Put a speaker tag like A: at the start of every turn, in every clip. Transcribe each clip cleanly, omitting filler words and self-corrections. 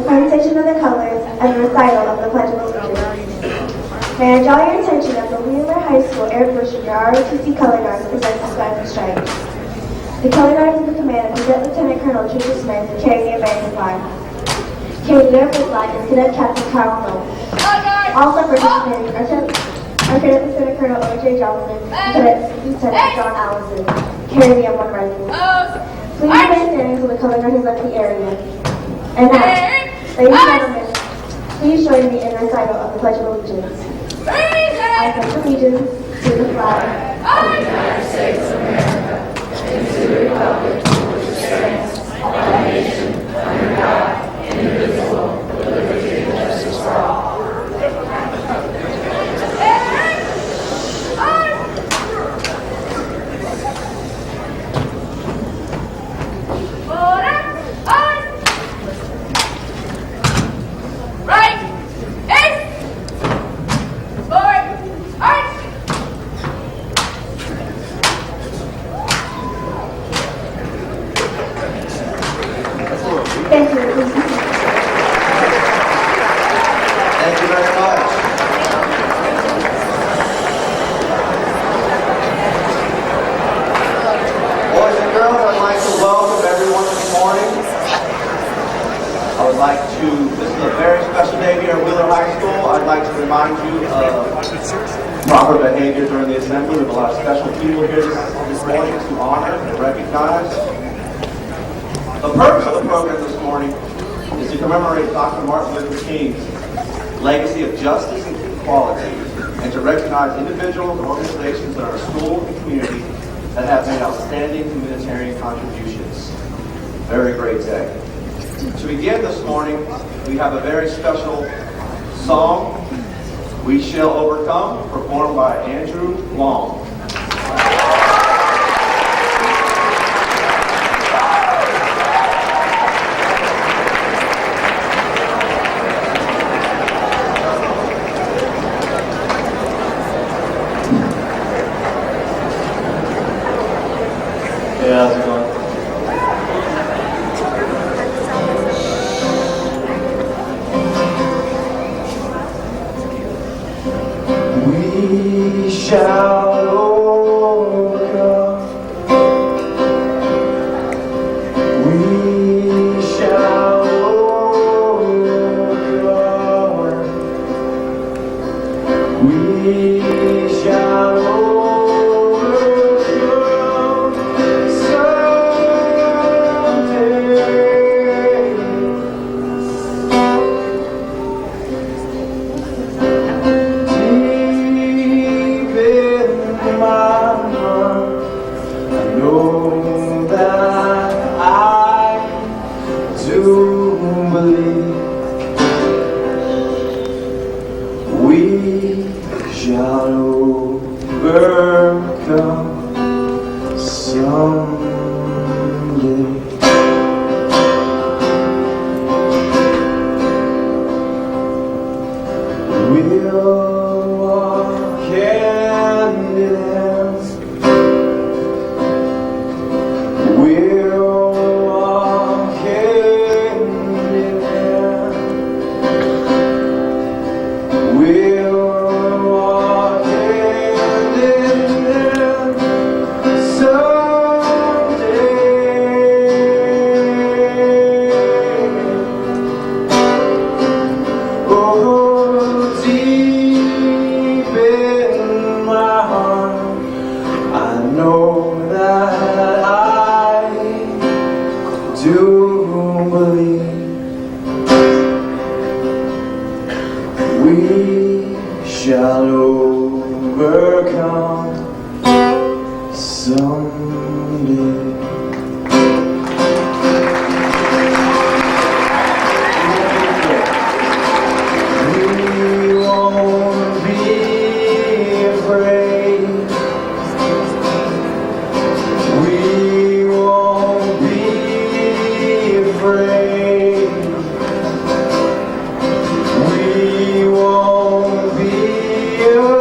A: presentation of the colors, and the recital of the Pledge of Allegiance. May I draw your attention that the Wheeler High School Air Force Junior ROTC Color Guards presents the Flag and Stripes. The Color Guards under the command of Cadet Lieutenant Colonel Trisha Smith carry the American flag. Carrying the Air Force flag is Cadet Captain Carl Mill. Also participating are Cadet Lieutenant Colonel O.J. Johnson and Cadet Lieutenant John Allison, carrying the M1 rifle. Please remain standing until the Color Guard has left the area. And now, ladies and gentlemen, please join me in the recital of the Pledge of Allegiance. I pledge allegiance to the flag of the United States of America and to the republic for which it stands, one nation, under God, indivisible, with liberty and justice for all.
B: Thank you. Thank you very much. Boys and girls, I'd like to welcome everyone this morning. I would like to, this is a very special day here at Wheeler High School. I'd like to remind you of proper behavior during the assembly. We have a lot of special people here this morning to honor and recognize. The purpose of the program this morning is to commemorate Dr. Martin Luther King's legacy of justice and equality, and to recognize individuals and organizations in our school and community that have made outstanding humanitarian contributions. Very great day. To begin this morning, we have a very special song, "We Shall Overcome," performed by Andrew Long. Yeah, how's it going? We shall overcome. We shall overcome. We shall overcome.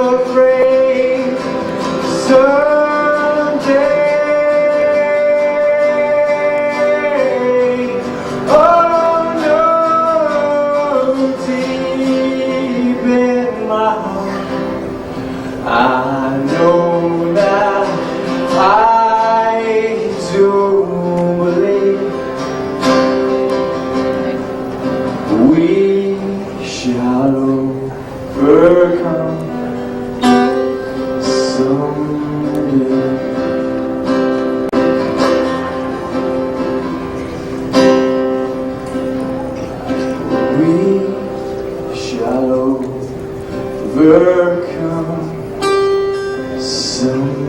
B: Afraid
C: shall overcome someday. We shall overcome someday.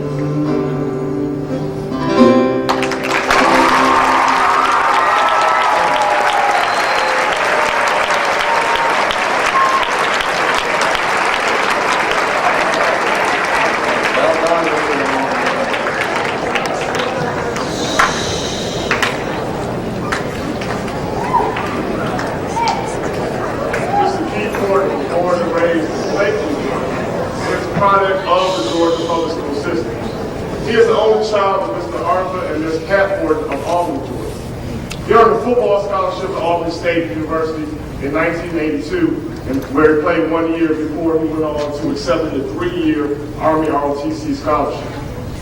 D: Product of the Georgia Public School System. He is the only child of Mr. Arthur and Ms. Pat Horton of Albany, Georgia. He earned a football scholarship at Albany State University in 1982, where he played 1 year before he went on to accept a 3-year Army ROTC scholarship.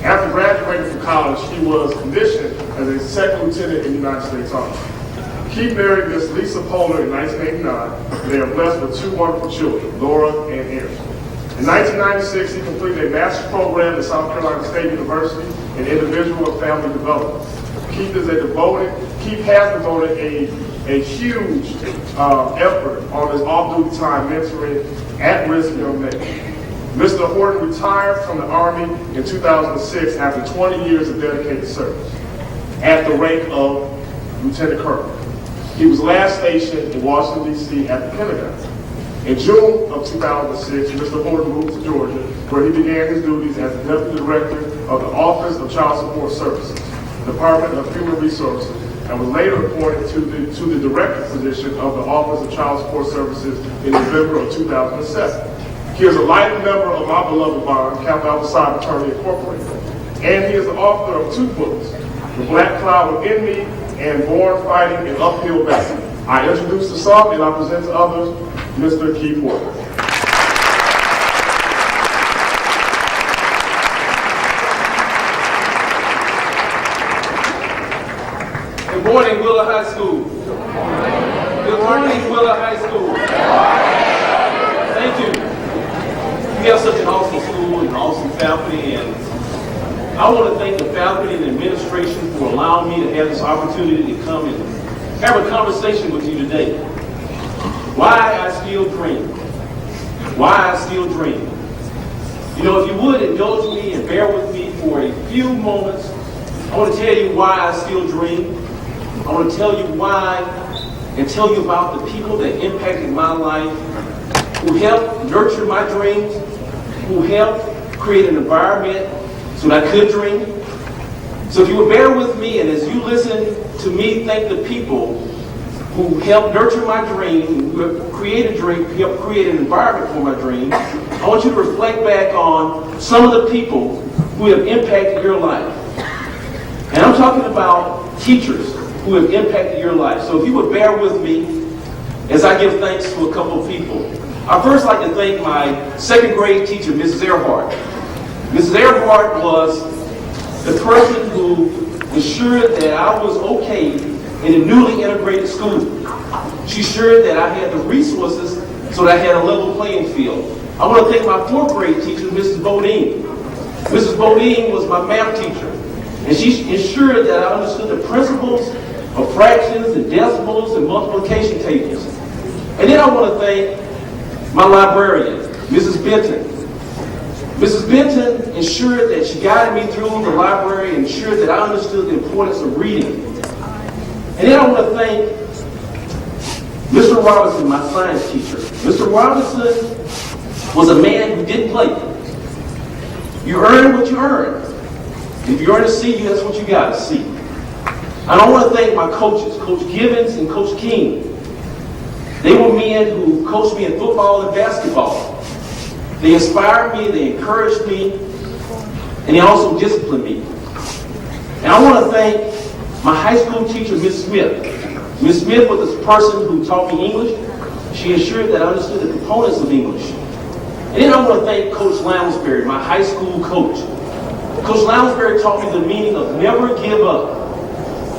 D: After graduating from college, he was commissioned as a second lieutenant in the United States Army. He married Miss Lisa Polar in 1989, and they are blessed with 2 wonderful children, Laura and Aaron. In 1996, he completed a master's program at South Carolina State University in individual and family development. Keith has devoted a huge effort on his off-duty time mentoring at-risk young men. Mr. Horton retired from the Army in 2006 after 20 years of dedicated service at the rank of Lieutenant Colonel. He was last stationed in Washington, D.C. at the Pentagon. In June of 2006, Mr. Horton moved to Georgia, where he began his duties as the Deputy Director of the Office of Child Support Services, Department of Human Resources, and was later appointed to the Director position of the Office of Child Support Services in November of 2007. He is a life member of my beloved bond, Kappa Alpha Psi Fraternity Incorporated, and he is the author of 2 books, The Black Cloud Within Me and Born Fighting an Uphill Battle. I introduce to some and I present to others Mr. Keith Horton.
E: Good morning, Wheeler High School. Good morning, Wheeler High School. Thank you. We have such an awesome school and an awesome faculty, and I want to thank the faculty and the administration for allowing me to have this opportunity to come and have a conversation with you today. Why I still dream. Why I still dream. You know, if you would indulge me and bear with me for a few moments, I want to tell you why I still dream. I want to tell you why and tell you about the people that impacted my life, who helped nurture my dreams, who helped create an environment so that I could dream. So if you would bear with me, and as you listen to me thank the people who helped nurture my dream, who helped create a dream, helped create an environment for my dream, I want you to reflect back on some of the people who have impacted your life. And I'm talking about teachers who have impacted your life. So if you would bear with me as I give thanks to a couple of people. I'd first like to thank my 2nd grade teacher, Mrs. Earhart. Mrs. Earhart was the person who ensured that I was okay in a newly integrated school. She ensured that I had the resources so that I had a level playing field. I want to thank my 4th grade teacher, Mrs. Bodine. Mrs. Bodine was my math teacher, and she ensured that I understood the principles of fractions and decimals and multiplication tables. And then I want to thank my librarian, Mrs. Benton. Mrs. Benton ensured that she guided me through the library and ensured that I understood the importance of reading. And then I want to thank Mr. Robinson, my science teacher. Mr. Robinson was a man who didn't play. You earn what you earn. If you earn a C, that's what you got, a C. And I want to thank my coaches, Coach Givens and Coach King. They were men who coached me in football and basketball. They inspired me, they encouraged me, and they also disciplined me. And I want to thank my high school teacher, Ms. Smith. Ms. Smith was the person who taught me English. She ensured that I understood the components of English. And then I want to thank Coach Lounsbury, my high school coach. Coach Lounsbury taught me the meaning of never give up.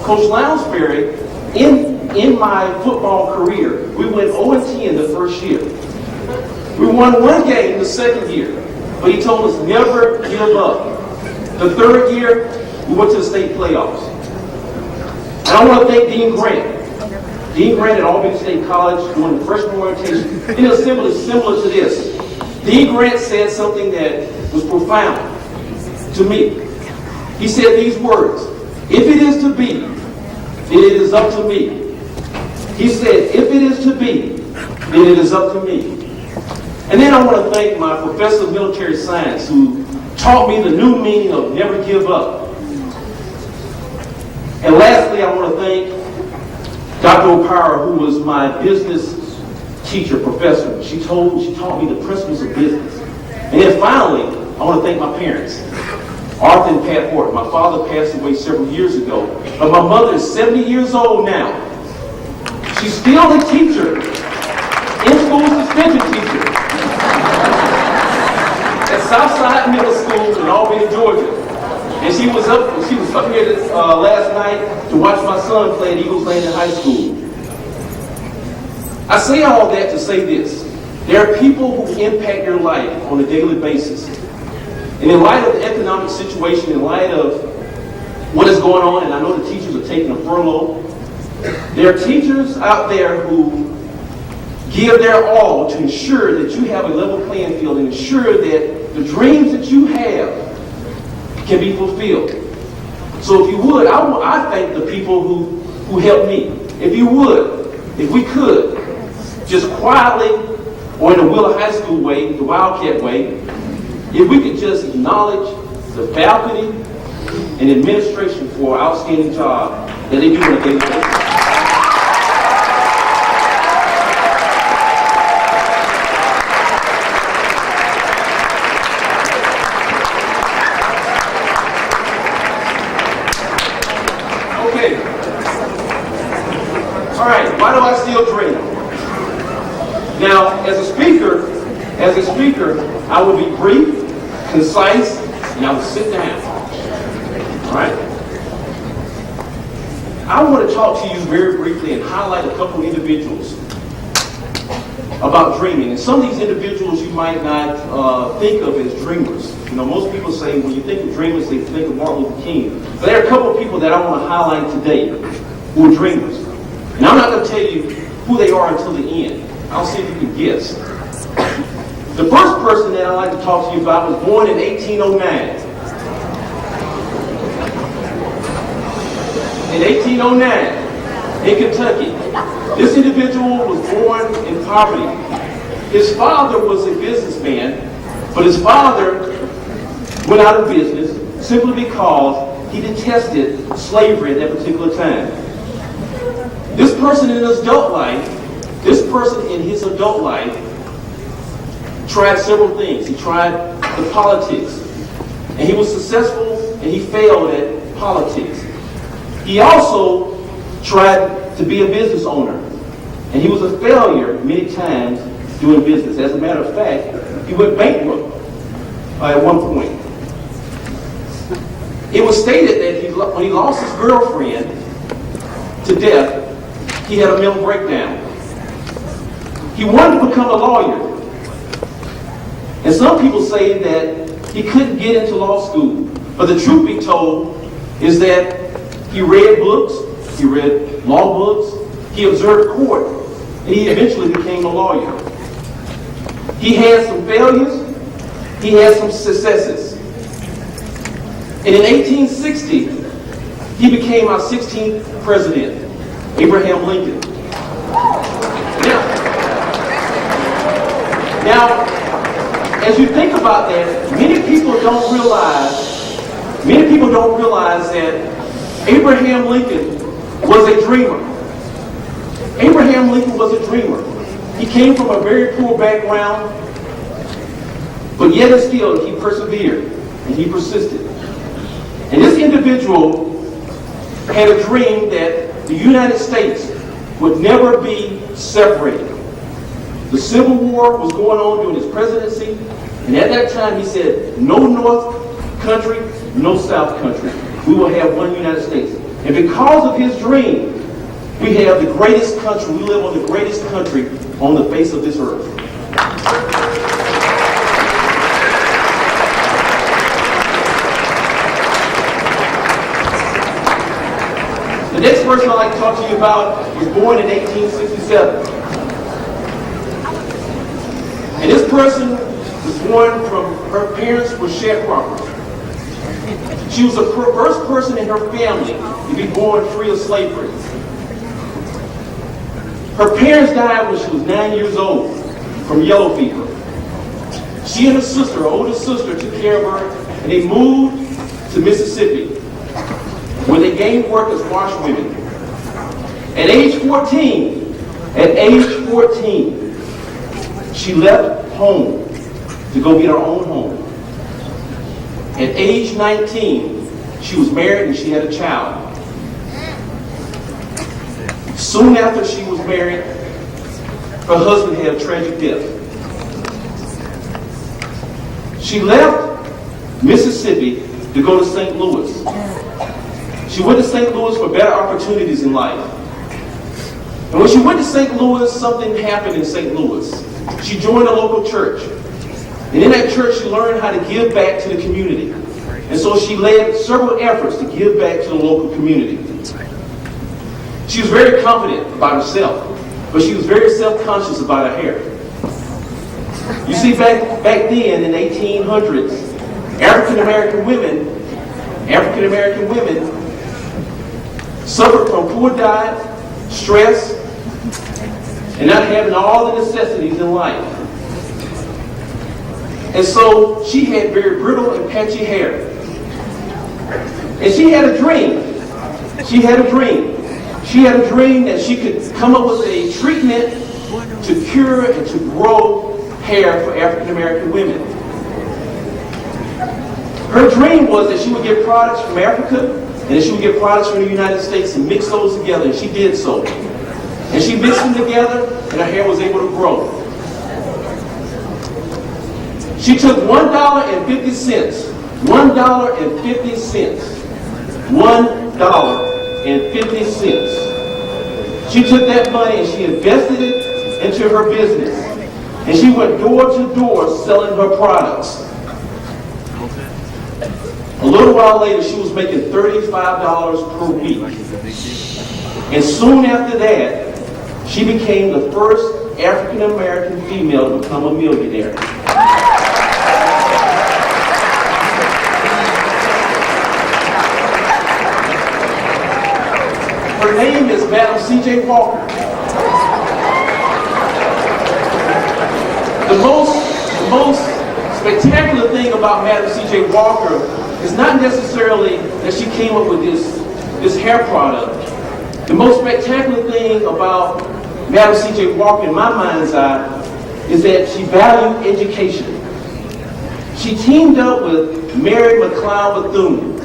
E: Coach Lounsbury, in in my football career, we went 0-10 the first year. We won one game the second year, but he told us never give up. The third year, we went to the state playoffs. And I want to thank Dean Grant. Dean Grant at Albany State College doing the freshman orientation. And it was similar to this. Dean Grant said something that was profound to me. He said these words, "If it is to be, then it is up to me." He said, "If it is to be, then it is up to me." And then I want to thank my professor of military science who taught me the new meaning of never give up. And lastly, I want to thank Dr. O'Para, who was my business teacher, professor. She taught me the principles of business. And then finally, I want to thank my parents, Arthur and Pat Horton. My father passed away several years ago, but my mother is 70 years old now. She's still a teacher, in-school suspension teacher, at Southside Middle School in Albany, Georgia. And she was up here last night to watch my son play at Eagles Landing High School. I say all that to say this. There are people who impact your life on a daily basis. And in light of the economic situation, in light of what is going on, and I know the teachers are taking a furlough, there are teachers out there who give their all to ensure that you have a level playing field and ensure that the dreams that you have can be fulfilled. So if you would, I thank the people who helped me. If you would, if we could, just quietly, or in the Wheeler High School way, the Wildcat way, if we could just acknowledge the faculty and administration for an outstanding job that they do on a daily basis. All right, why do I still dream? Now, as a speaker, I will be brief, concise, and I will sit down. All right? I want to talk to you very briefly and highlight a couple individuals about dreaming. And some of these individuals you might not think of as dreamers. You know, most people say when you think of dreamers, they think of Martin Luther King. But there are a couple of people that I want to highlight today who are dreamers. And I'm not going to tell you who they are until the end. I'll see if you can guess. The first person that I'd like to talk to you about was born in 1809. In 1809, in Kentucky. This individual was born in poverty. His father was a businessman, but his father went out of business simply because he detested slavery at that particular time. This person in his adult life tried several things. He tried the politics, and he was successful, and he failed at politics. He also tried to be a business owner, and he was a failure many times doing business. As a matter of fact, he went bankrupt at one point. It was stated that when he lost his girlfriend to death, he had a mental breakdown. He wanted to become a lawyer. And some people say that he couldn't get into law school. But the truth be told is that he read books, he read law books, he observed court, and he eventually became a lawyer. He had some failures, he had some successes. And in 1860, he became our 16th president, Abraham Lincoln. Now, as you think about that, many people don't realize that Abraham Lincoln was a dreamer. Abraham Lincoln was a dreamer. He came from a very poor background, but yet and still he persevered and he persisted. And this individual had a dream that the United States would never be separated. The Civil War was going on during his presidency, and at that time he said, no North country, no South country. We will have one United States. And because of his dream, We have the greatest country. We live on the greatest country on the face of this earth. The next person I'd like to talk to you about was born in 1867. And this person was born from, her parents were sharecroppers. She was the first person in her family to be born free of slavery. Her parents died when she was 9 years old from yellow fever. She and her sister, her older sister, took care of her, and they moved to Mississippi, where they gained work as washwomen. At age 14, she left home to go get her own home. At age 19, she was married and she had a child. Soon after she was married, her husband had a tragic death. She left Mississippi to go to St. Louis. She went to St. Louis for better opportunities in life. And when she went to St. Louis, something happened in St. Louis. She joined a local church. And in that church, she learned how to give back to the community. And so she led several efforts to give back to the local community. She was very confident about herself, but she was very self-conscious about her hair. You see, back then in the 1800s, African American women suffered from poor diet, stress, and not having all the necessities in life. And so she had very brittle and patchy hair. And she had a dream. She had a dream that she could come up with a treatment to cure and to grow hair for African American women. Her dream was that she would get products from Africa and that she would get products from the United States and mix those together, and she did so. And she mixed them together, and her hair was able to grow. She took $1.50. She took that money and she invested it into her business. And she went door to door selling her products. A little while later, she was making $35 per week. And soon after that, she became the first African American female to become a millionaire. Her name is Madam C.J. Walker. The most spectacular thing about Madam C.J. Walker is not necessarily that she came up with this hair product. The most spectacular thing about Madam C.J. Walker, in my mind's eye, is that she valued education. She teamed up with Mary McLeod Bethune,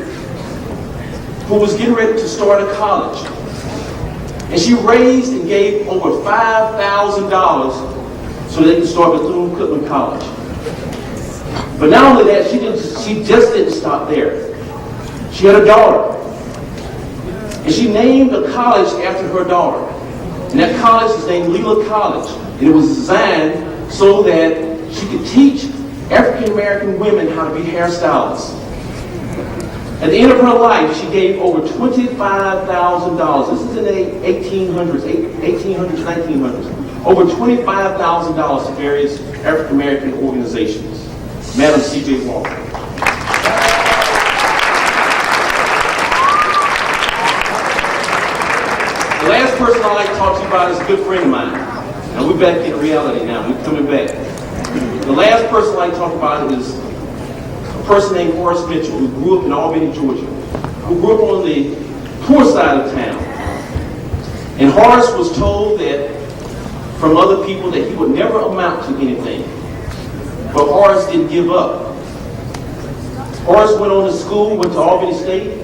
E: who was getting ready to start a college. And she raised and gave over $5,000 so they could start Bethune-Cookman College. But not only that, she just didn't stop there. She had a daughter. And she named a college after her daughter. And that college is named Leela College. And it was designed so that she could teach African American women how to be hairstylists. At the end of her life, she gave over $25,000. This is in the 1800s, 1900s. Over $25,000 to various African American organizations. Madam C.J. Walker. The last person I'd like to talk to you about is a good friend of mine. Now we're back in reality now. We're coming back. The last person I'd like to talk about is a person named Horace Mitchell, who grew up in Albany, Georgia, who grew up on the poor side of town. And Horace was told that from other people that he would never amount to anything. But Horace didn't give up. Horace went on to school, went to Albany State,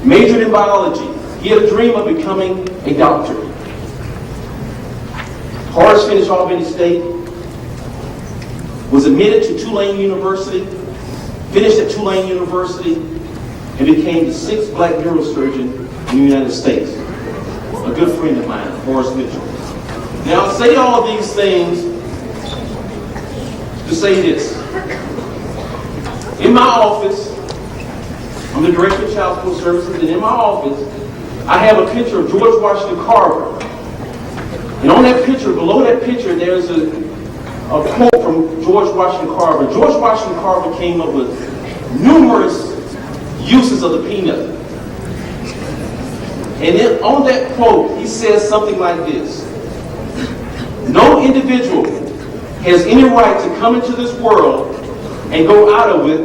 E: majored in biology. He had a dream of becoming a doctor. Horace finished Albany State, was admitted to Tulane University, finished at Tulane University, and became the 6th black neurosurgeon in the United States. A good friend of mine, Horace Mitchell. Now, I say all of these things to say this. In my office, I'm the Director of Child Support Services, and in my office, I have a picture of George Washington Carver. And on that picture, below that picture, there's a quote from George Washington Carver. George Washington Carver came up with numerous uses of the peanut. And then on that quote, he says something like this: no individual has any right to come into this world and go out of it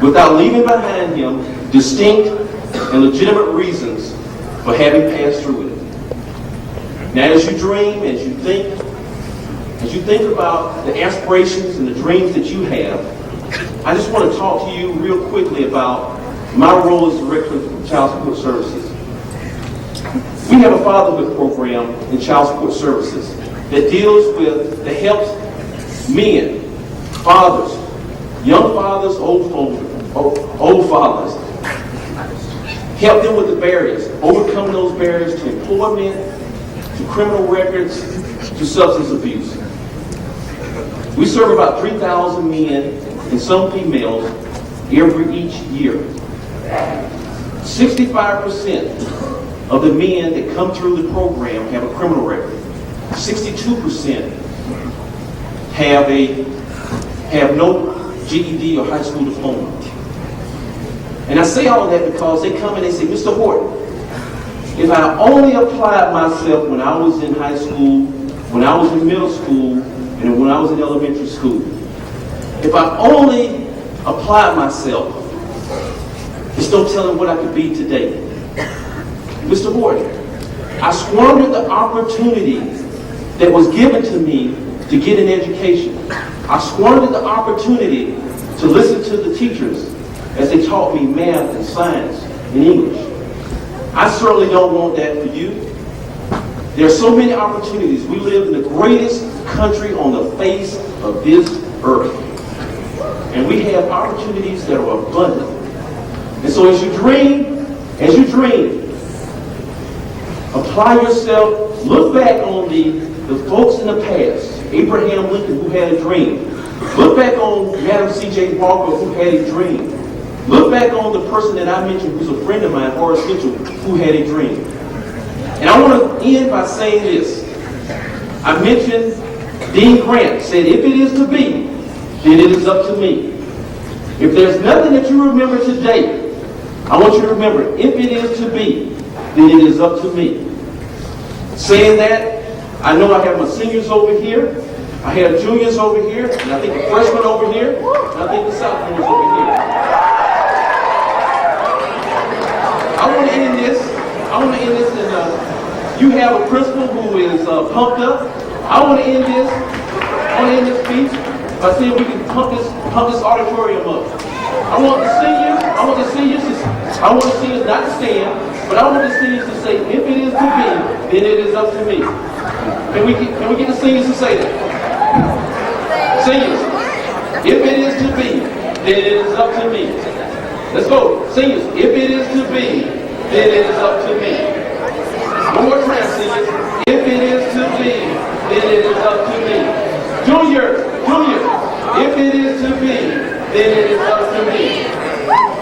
E: without leaving behind him distinct and legitimate reasons for having passed through it. Now, as you dream, as you think about the aspirations and the dreams that you have, I just want to talk to you real quickly about my role as Director of Child Support Services. We have a fatherhood program in Child Support Services that helps men, fathers, young fathers, old fathers, help them with the barriers, overcome those barriers to employment, to criminal records, to substance abuse. We serve about 3,000 men and some females each year. 65% of the men that come through the program have a criminal record. 62% have no GED or high school diploma. And I say all of that because they come and they say, Mr. Horton, if I only applied myself when I was in high school, when I was in middle school, and when I was in elementary school, if I only applied myself, just don't tell them what I could be today. Mr. Horton, I squandered the opportunity that was given to me to get an education. I squandered the opportunity to listen to the teachers as they taught me math and science and English. I certainly don't want that for you. There are so many opportunities. We live in the greatest country on the face of this earth. And we have opportunities that are abundant. And so as you dream, apply yourself, look back on the folks in the past. Abraham Lincoln, who had a dream. Look back on Madam C.J. Walker, who had a dream. Look back on the person that I mentioned, who's a friend of mine, Horace Mitchell, who had a dream. And I want to end by saying this. I mentioned Dean Grant said, if it is to be, then it is up to me. If there's nothing that you remember today, I want you to remember, if it is to be, then it is up to me. Saying that, I know I have my seniors over here, I have juniors over here, and I think the freshmen over here, and I think the sophomores over here. I want to end this, and you have a principal who is pumped up. I want to end this speech by saying we can pump this auditorium up. I want the seniors not to stand, but I want the seniors to say, if it is to be, then it is up to me. Can we get the seniors to say that? Seniors, if it is to be, then it is up to me. Let's go. Seniors, if it is to be, then it is up to me. One more time, seniors. If it is to be, then it is up to me. Junior, if it is to be, then it is up to me.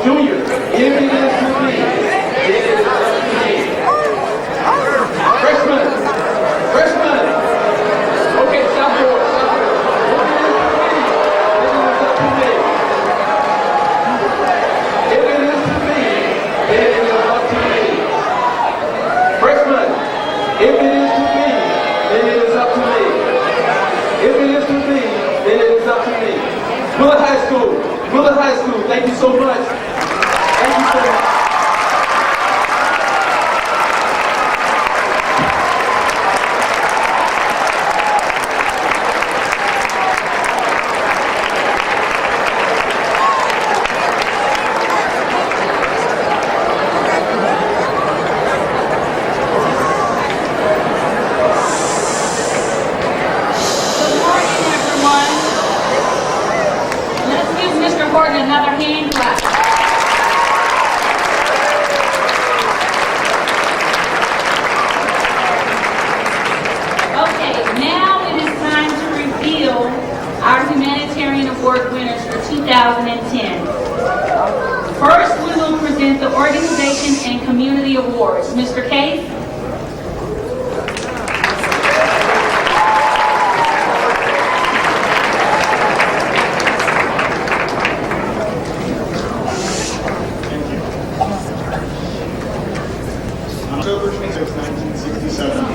E: Junior, if it is to be, then it is up to me. Freshmen. Okay, sophomores. If it is to be, then it is up to me. Freshmen, if it is to be, then it is up to me. If it is to be, then it is up to me. Willard High School, thank you so much. Thank you so much.
F: Another hand clap. Award winners for 2010. First, we will present the Organization and Community Awards. Mr. Case.
D: October 26, 1967.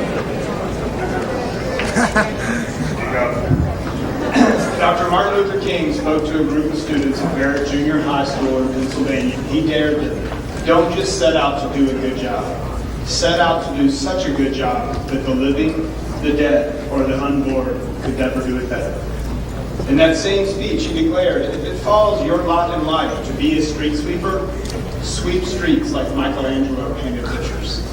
D: Dr. Martin Luther King spoke to a group of students at Barrett Junior High School in Pennsylvania. He dared them, don't just set out to do a good job. Set out to do such a good job that the living, the dead, or the unborn could never do it better. In that same speech, he declared, if it falls your lot in life to be a street sweeper, sweep streets like Michelangelo painted pictures.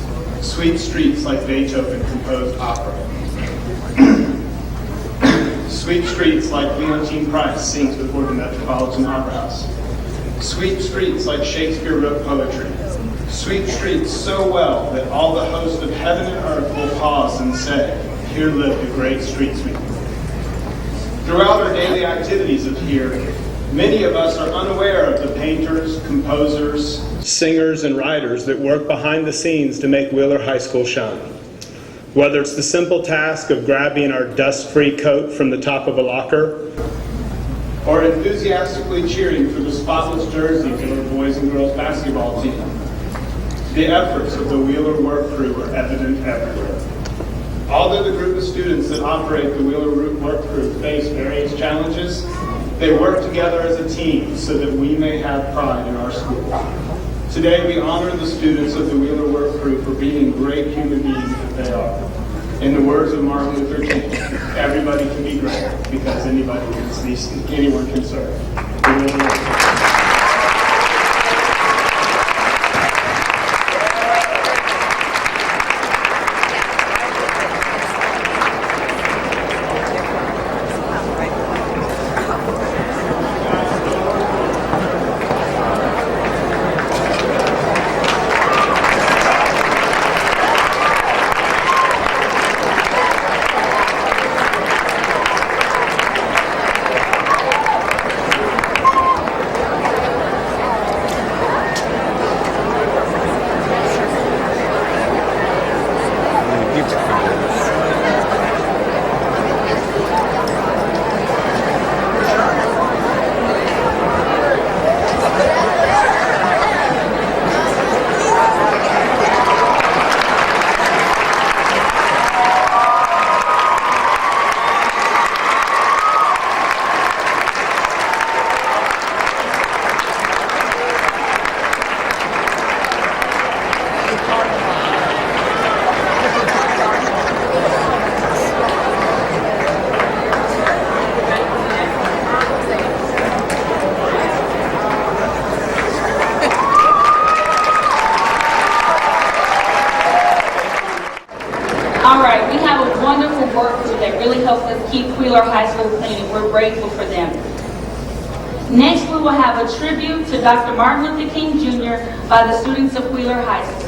D: Sweep streets like Beethoven composed opera. Sweep streets like Leontine Price sings before the Metropolitan Opera House. Sweep streets like Shakespeare wrote poetry. Sweep streets so well that all the host of heaven and earth will pause and say, here lived a great street sweeper. Throughout our daily activities of here, many of us are unaware of the painters, composers, singers, and writers that work behind the scenes to make Wheeler High School shine. Whether it's the simple task of grabbing our dust-free coat from the top of a locker, or enthusiastically cheering for the spotless jerseys of our boys and girls basketball team, the efforts of the Wheeler work crew are evident everywhere. Although the group of students that operate the Wheeler work crew face various challenges, they work together as a team so that we may have pride in our school. Today we honor the students of the Wheeler work crew for being great human beings that they are. In the words of Martin Luther King, everybody can be great because anyone can serve.
F: Keep Wheeler High School clean. We're grateful for them. Next, we will have a tribute to Dr. Martin Luther King Jr. by the students of Wheeler High School.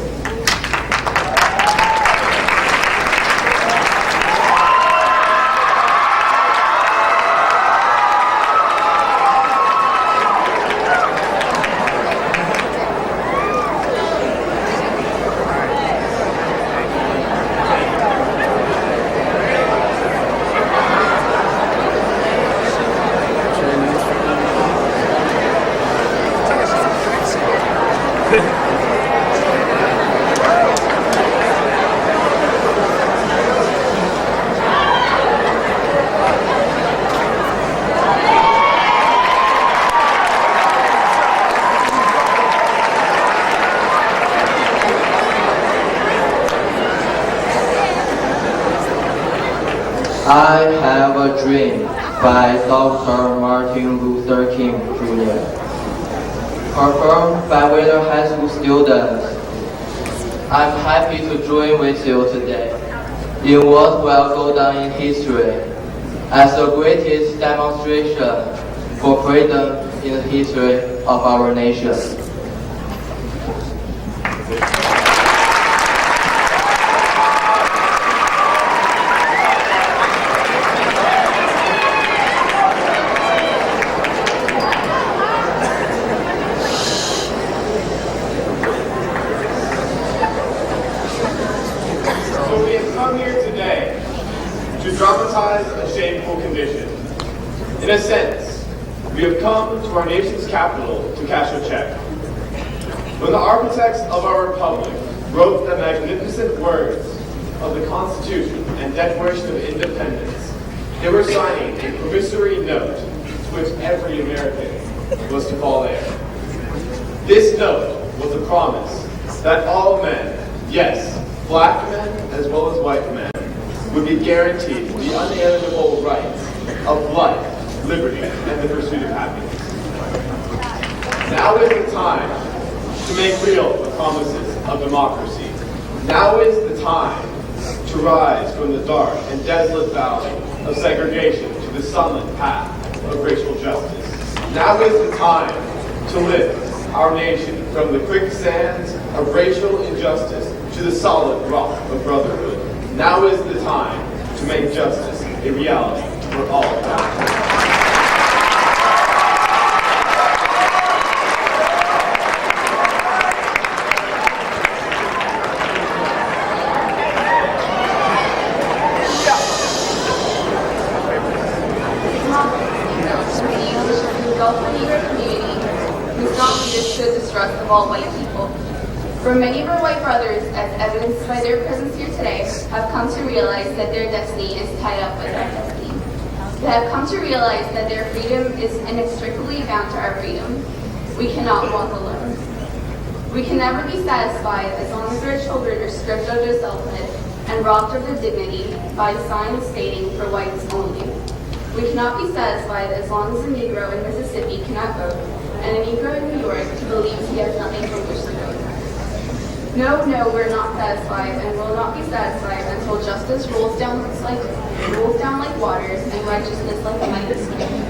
G: I Have a Dream by Dr. Martin Luther King Jr. Performed by Wheeler High School students. I'm happy to join with you today in what will go down in history as the greatest demonstration for freedom in the history of our nation.
E: painful condition. In a sense, we have come to our nation's capital to cash a check. When the architects of our republic wrote the magnificent words of the Constitution and Declaration of Independence, they were signing a promissory note to which every American was to fall heir. This note was a promise that all men, yes, black men as well as white men, would be guaranteed the unalienable rights of life, liberty, and the pursuit of happiness. Now is the time to make real the promises of democracy. Now is the time to rise from the dark and desolate valley of segregation to the sunlit path of racial justice. Now is the time to lift our nation from the quicksands of racial injustice to the solid rock of brotherhood. Now is the time to make justice a reality for all.
H: Of all white people. For many of our white brothers, as evidenced by their presence here today, have come to realize that their destiny is tied up with our destiny. They have come to realize that their freedom is inextricably bound to our freedom. We cannot walk alone. We can never be satisfied as long as our children are stripped of their selfhood and robbed of their dignity by signs stating for whites only. We cannot be satisfied as long as a Negro in Mississippi cannot vote and a Negro in New York believes he has nothing from which to vote. No, we're not satisfied and will not be satisfied until justice rolls down like waters and righteousness like a mighty stream.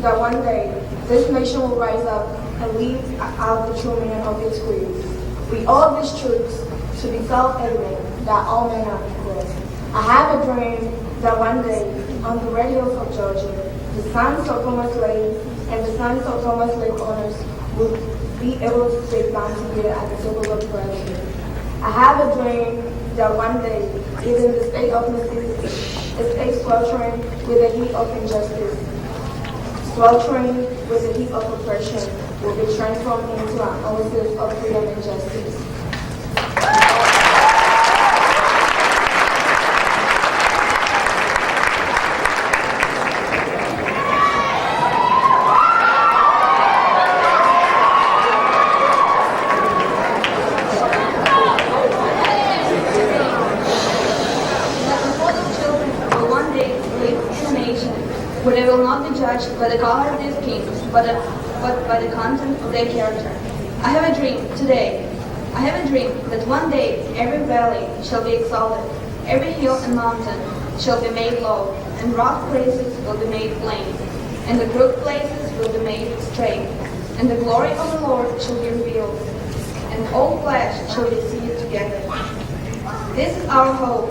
A: That one day, this nation will rise up and lead out the true meaning of its creed. We owe these truths to be self-evident that all men are equal. I have a dream that one day, on the radios of Georgia, the sons of former slaves and the sons of former slave owners will be able to sit down together at the table of president. I have a dream that one day, even the state of Mississippi is sweltering with the heat of injustice, sweltering with the heat of oppression, will be transformed into an oasis of freedom and justice.
H: Where they will not be judged by the color of their skin, but by the content of their character. I have a dream today. I have a dream that one day every valley shall be exalted, every hill and mountain shall be made low, and rough places will be made plain, and the crooked places will be made straight, and the glory of the Lord shall be revealed, and all flesh shall be seated together. This is our hope.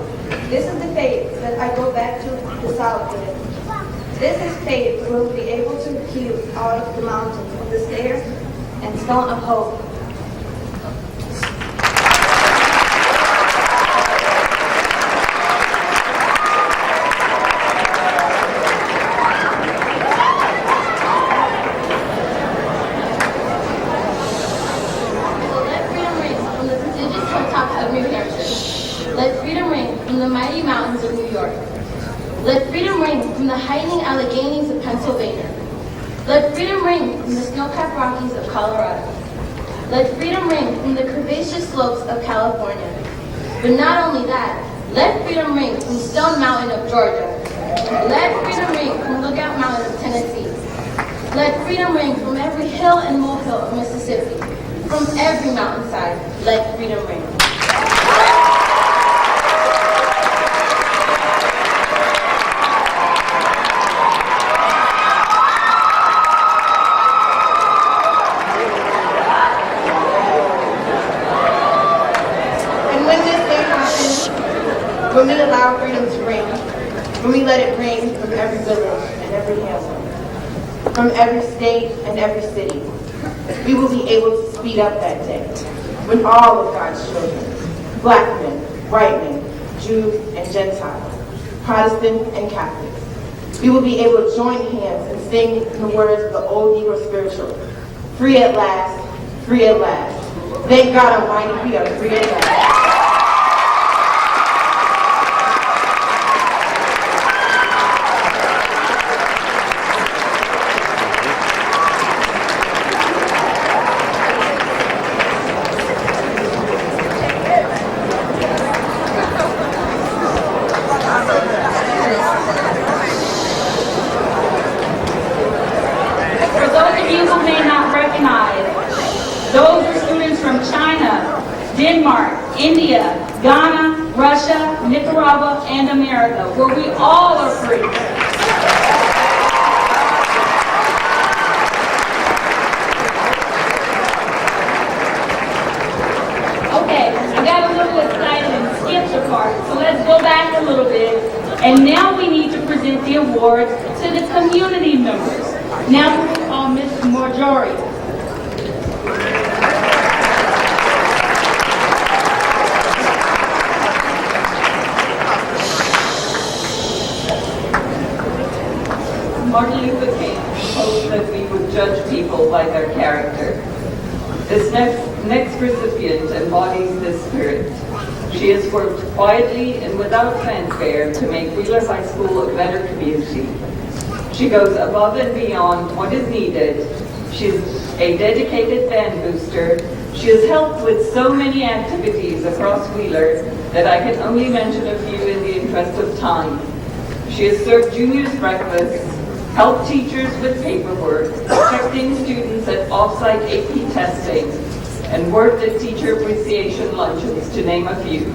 H: This is the faith that I go back to the south with. This is faith will be able to heal out of the mountains of despair and stone of hope.
I: So let freedom ring from the prestigious hilltops of New Hampshire. Let freedom ring from the mighty mountains of New York. Let freedom ring from the heightening Alleghenies of Pennsylvania. Let freedom ring from the snow-capped Rockies of Colorado. Let freedom ring from the curvaceous slopes of California. But not only that, let freedom ring from Stone Mountain of Georgia. Let freedom ring from Lookout Mountain of Tennessee. Let freedom ring from every hill and molehill of Mississippi. From every mountainside, let freedom ring.
J: from every state and every city. We will be able to speed up that day when all of God's children, black men, white men, Jews and Gentiles, Protestant and Catholic, we will be able to join hands and sing the words of the old Negro spiritual, free at last, free at last. Thank God Almighty, we are free at last.
F: For those of you who may not recognize, those are students from China, Denmark, India, Ghana, Russia, Nicaragua, and America, where we all are free. Okay, I got a little excited and skipped the part, so let's go back a little bit. And now we need to present the awards to the community members. Now we will call Ms. Marjorie.
K: Martin Luther King hoped that we would judge people by their character. This next recipient embodies this spirit. She has worked quietly and without fanfare to make Wheeler High School a better community. She goes above and beyond what is needed. She's a dedicated band booster. She has helped with so many activities across Wheeler that I can only mention a few in the interest of time. She has served juniors breakfast, helped teachers with paperwork, checked in students at off-site AP testing, and worked at teacher appreciation luncheons, to name a few.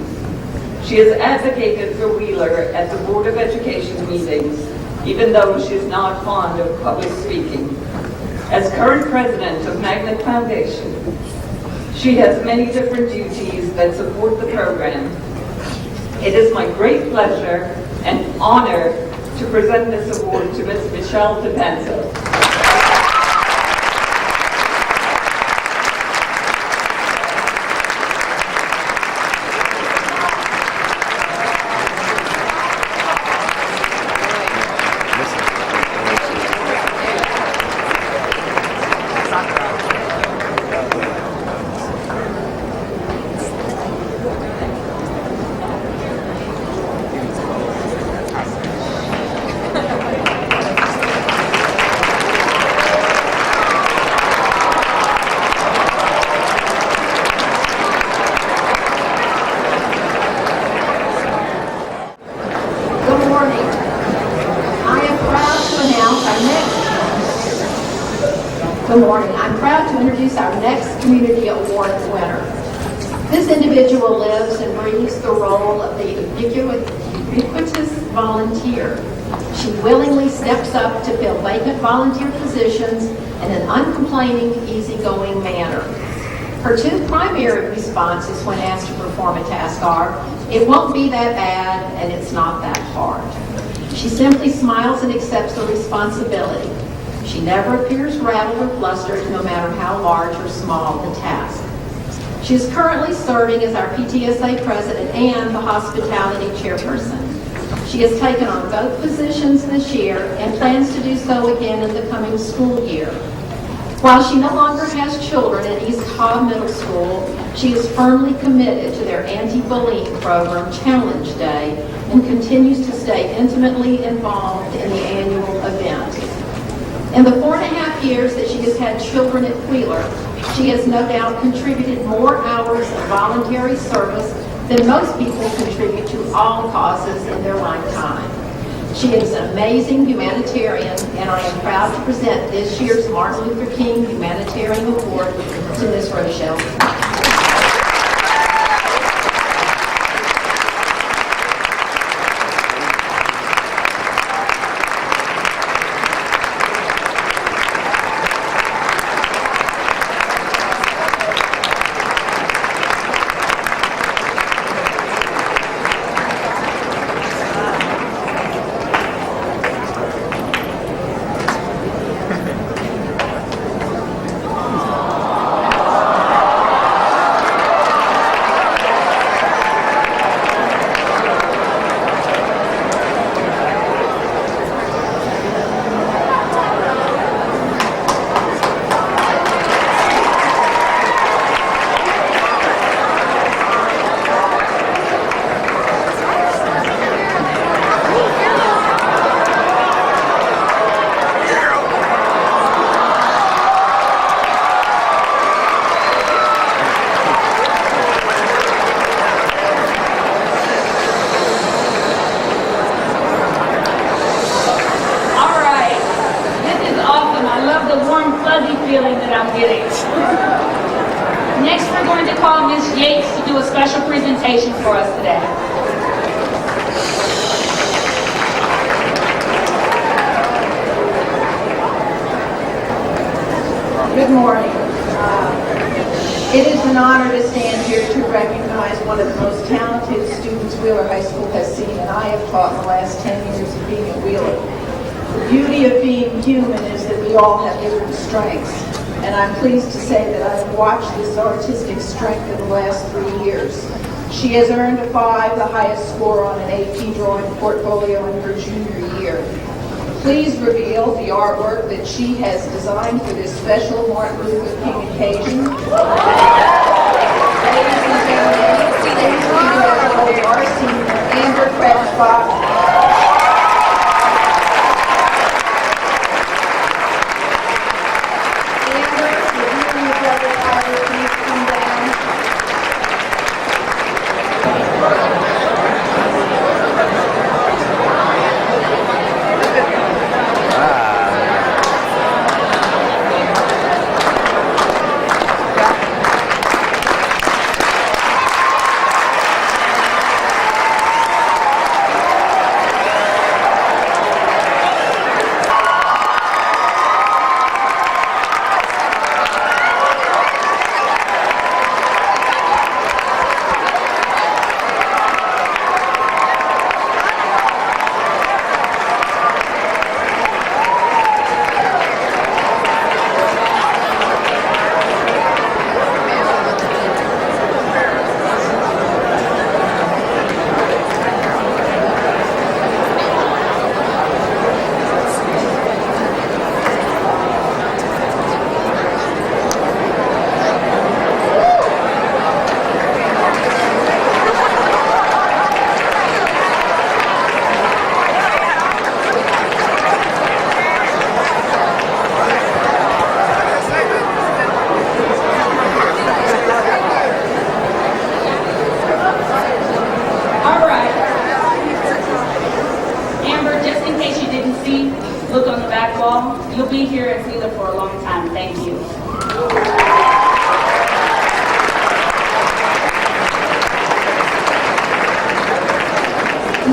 K: She has advocated for Wheeler at the Board of Education meetings, even though she is not fond of public speaking. As current president of Magnet Foundation, she has many different duties that support the program. It is my great pleasure and honor to present this award to Ms. Michelle DePenza.
L: Good morning. I'm proud to introduce our next Community Award winner. This individual lives and breathes the role of the ubiquitous volunteer. She willingly steps up to fill vacant volunteer positions in an uncomplaining, easygoing manner. Her two primary responses when asked to perform a task are, "It won't be that bad," and "It's not that hard." She simply smiles and accepts the responsibility. She never appears rattled or flustered, no matter how large or small the task. She is currently serving as our PTSA president and the hospitality chairperson. She has taken on both positions this year and plans to do so again in the coming school year. While she no longer has children at East Cobb Middle School, she is firmly committed to their anti-bullying program, Challenge Day, and continues to stay intimately involved in the annual event. In the 4.5 years that she has had children at Wheeler, she has no doubt contributed more hours of voluntary service than most people contribute to all causes in their lifetime. She is an amazing humanitarian, and I am proud to present this year's Martin Luther King Humanitarian Award to Ms. Rochelle.
F: special presentation for us today.
L: Good morning. It is an honor to stand here to recognize one of the most talented students Wheeler High School has seen, and I have taught in the last 10 years of being at Wheeler. The beauty of being human is that we all have different strengths, and I'm pleased to say that I've watched this artistic strength in the last 3 years. She has earned a 5, the highest score on an AP drawing portfolio in her junior year. Please reveal the artwork that she has designed for this special Martin Luther King occasion. Ladies and gentlemen, please congratulate our senior, Amber Kretschbach. Amber, if you and your brother Tyler please come down.
F: Look on the back wall. You'll be here at Wheeler for a long time. Thank you.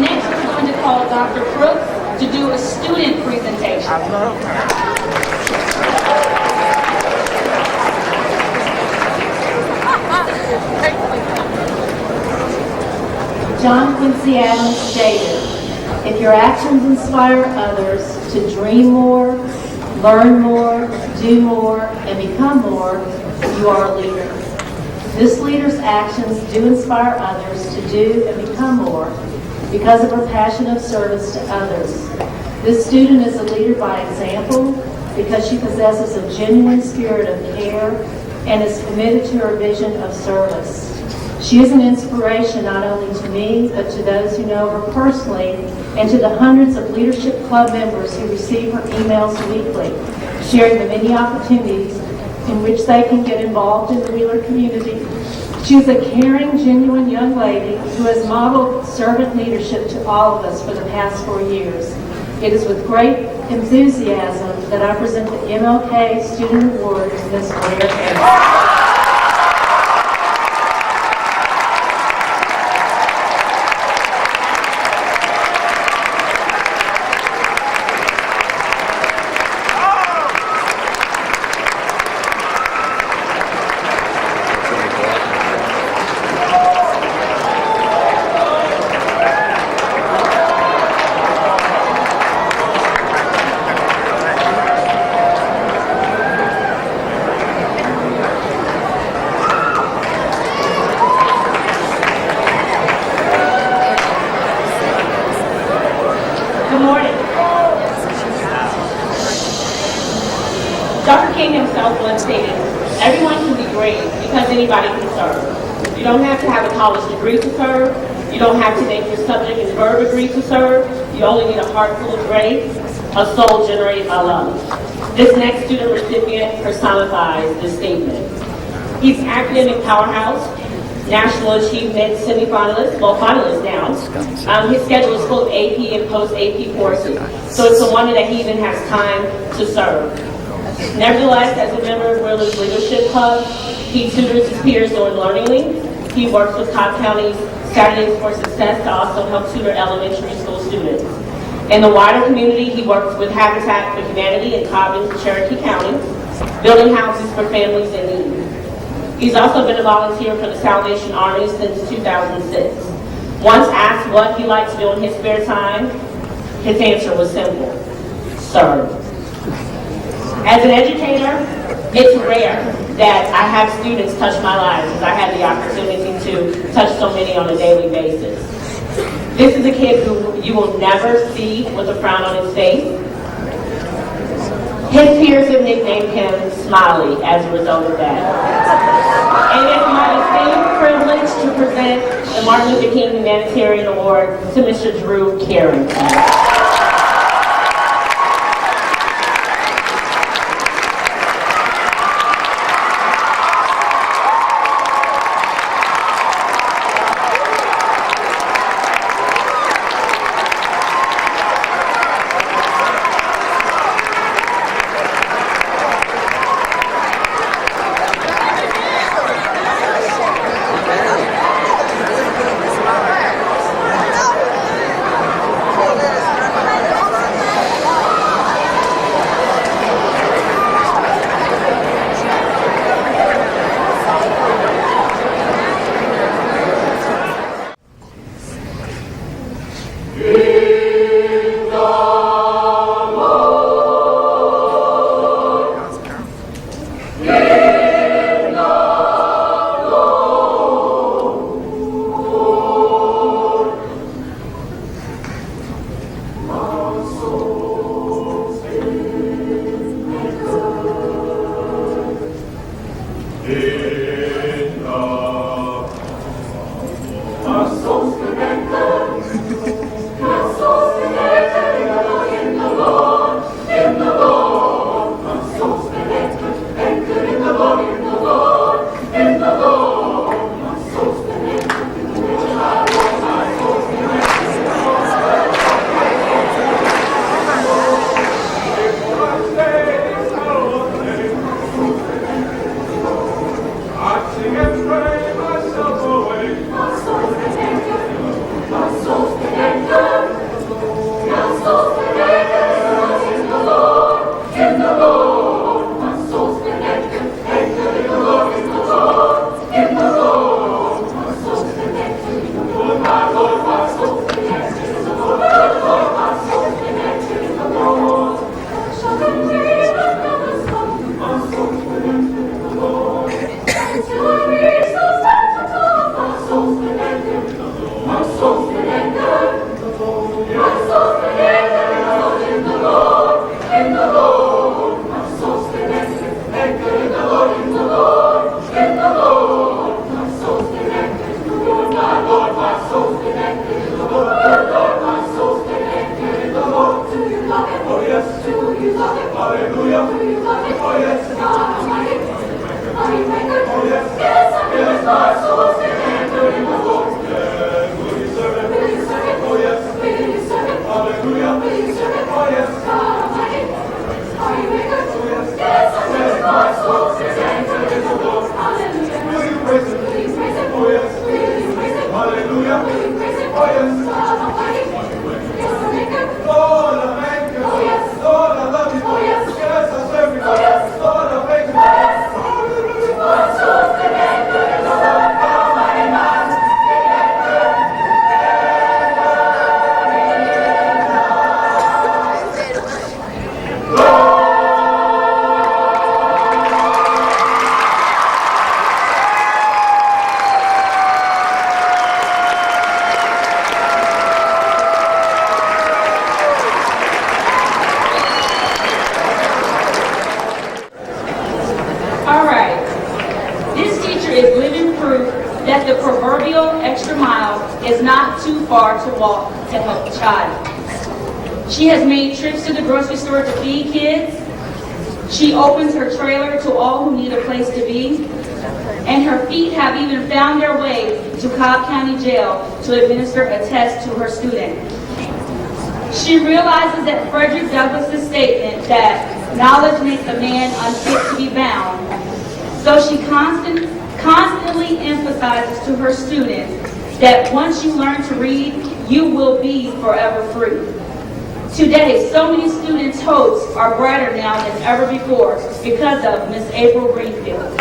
F: Next, we're going to call Dr. Brooks to do a student presentation.
M: John Quincy Adams stated, "If your actions inspire others to dream more, learn more, do more, and become more, you are a leader." This leader's actions do inspire others to do and become more because of her passion of service to others. This student is a leader by example because she possesses a genuine spirit of care and is committed to her vision of service. She is an inspiration not only to me, but to those who know her personally and to the hundreds of Leadership Club members who receive her emails weekly, sharing the many opportunities in which they can get involved in the Wheeler community. She is a caring, genuine young lady who has modeled servant leadership to all of us for the past 4 years. It is with great enthusiasm that I present the MLK Student Award to Ms. Blair Harris.
F: Dr. King himself once stated, "Everyone can be great because anybody can serve. You don't have to have a college degree to serve. You don't have to make your subject and verb agree to serve. You only need a heart full of grace, a soul generated by love." This next student recipient personifies this statement. He's an academic powerhouse, national achievement semi-finalist, well, finalist now. His schedule is full of AP and post-AP courses, so it's a wonder that he even has time to serve. Nevertheless, as a member of Wheeler's Leadership Club, he tutors his peers during Learning Week.
N: He works with Cobb County's Saturdays for Success to also help tutor elementary school students. In the wider community, he works with Habitat for Humanity in Cobb and Cherokee County, building houses for families in need. He's also been a volunteer for the Salvation Army since 2006. Once asked what he likes to do in his spare time, his answer was simple: serve. As an educator, it's rare that I have students touch my lives, as I have the opportunity to touch so many on a daily basis. This is a kid who you will never see with a frown on his face. His peers have nicknamed him Smiley as a result of that. And it's my distinct privilege to present the Martin Luther King Humanitarian Award to Mr. Drew Carrington.
F: that the proverbial extra mile is not too far to walk to help a child. She has made trips to the grocery store to feed kids. She opens her trailer to all who need a place to be. And her feet have even found their way to Cobb County Jail to administer a test to her student. She realizes that Frederick Douglass' statement that knowledge makes a man unfit to be bound. So she constantly constantly emphasizes to her students that once you learn to read, you will be forever free. Today, so many students' hopes are brighter now than ever before because of Miss April Greenfield.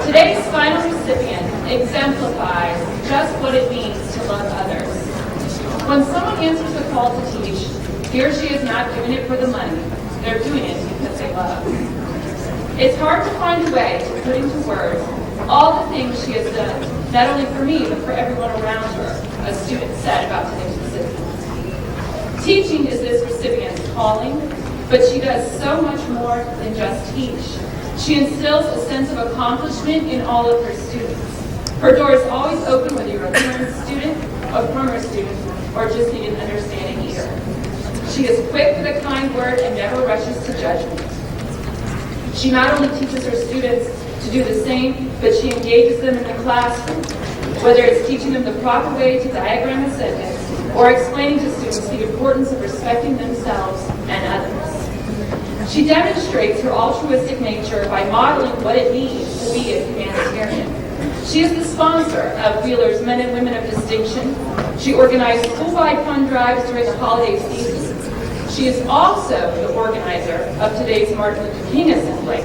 F: Today's final recipient exemplifies just what it means to love others. When someone answers the call to teach, he or she is not doing it for the money. They're doing it because they love. It's hard to find a way to put into words all the things she has done, not only for me, but for everyone around her, a student said about today's recipient. Teaching is this recipient's calling, but she does so much more than just teach. She instills a sense of accomplishment in all of her students. Her door is always open whether you're a current student, a former student, or just need an understanding ear. She is quick with a kind word and never rushes to judgment. She not only teaches her students to do the same, but she engages them in the classroom, whether it's teaching them the proper way to diagram a sentence or explaining to students the importance of respecting themselves and others. She demonstrates her altruistic nature by modeling what it means to be a humanitarian. She is the sponsor of Wheeler's Men and Women of Distinction. She organized school-wide fund drives during the holiday season. She is also the organizer of today's Martin Luther King Assembly.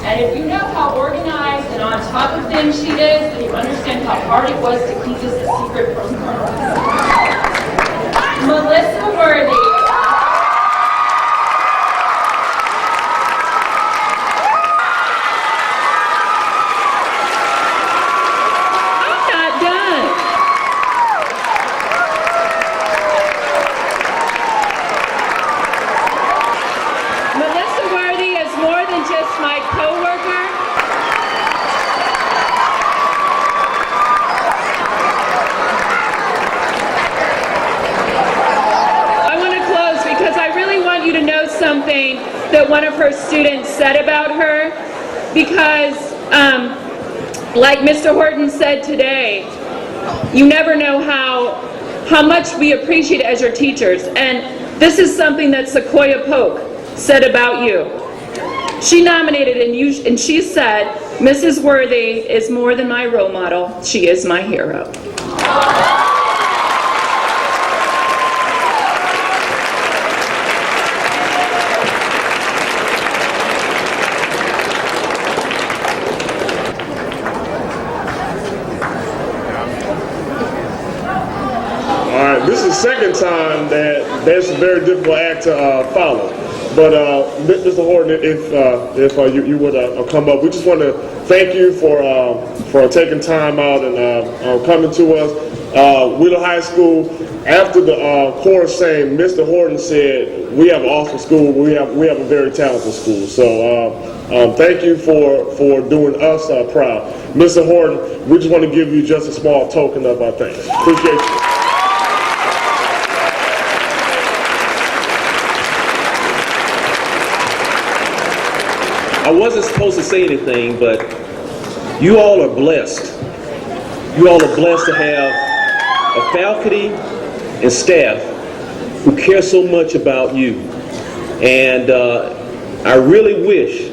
F: And if you know how organized and on top of things she is, then you understand how hard it was to keep this a secret from her. Melissa Worthy.
O: Something that one of her students said about her, because like Mr. Horton said today, you never know how much we appreciate it as your teachers. And this is something that Sequoia Polk said about you. She nominated and she said, Mrs. Worthy is more than my role model, she is my hero.
D: This is the second time that's a very difficult act to follow. But Mr. Horton, if you would come up, we just want to thank you for taking time out and coming to us. Wheeler High School, after the chorus sang, Mr. Horton said, "We have an awesome school. We have a very talented school." So thank you for doing us proud, Mr. Horton. We just want to give you just a small token of our thanks. Appreciate you.
P: I wasn't supposed to say anything, but you all are blessed You all are blessed to have a faculty and staff who care so much about you. And I really wish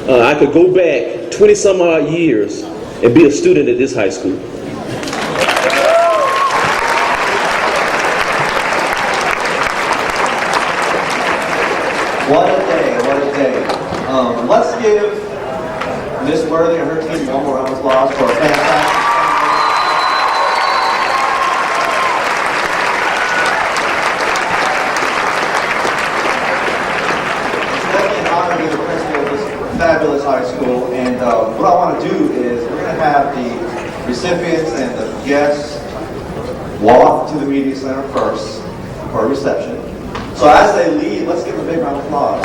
P: I could go back 20 some odd years and be a student at this high school.
B: What a day, what a day. Let's give Miss Worthy and her team one more round of applause for a fantastic. It's definitely an honor to be the principal of this fabulous high school, and what I want to do is we're going to have the recipients and the guests walk to the media center first for a reception. So as they leave, let's give them a big round of applause.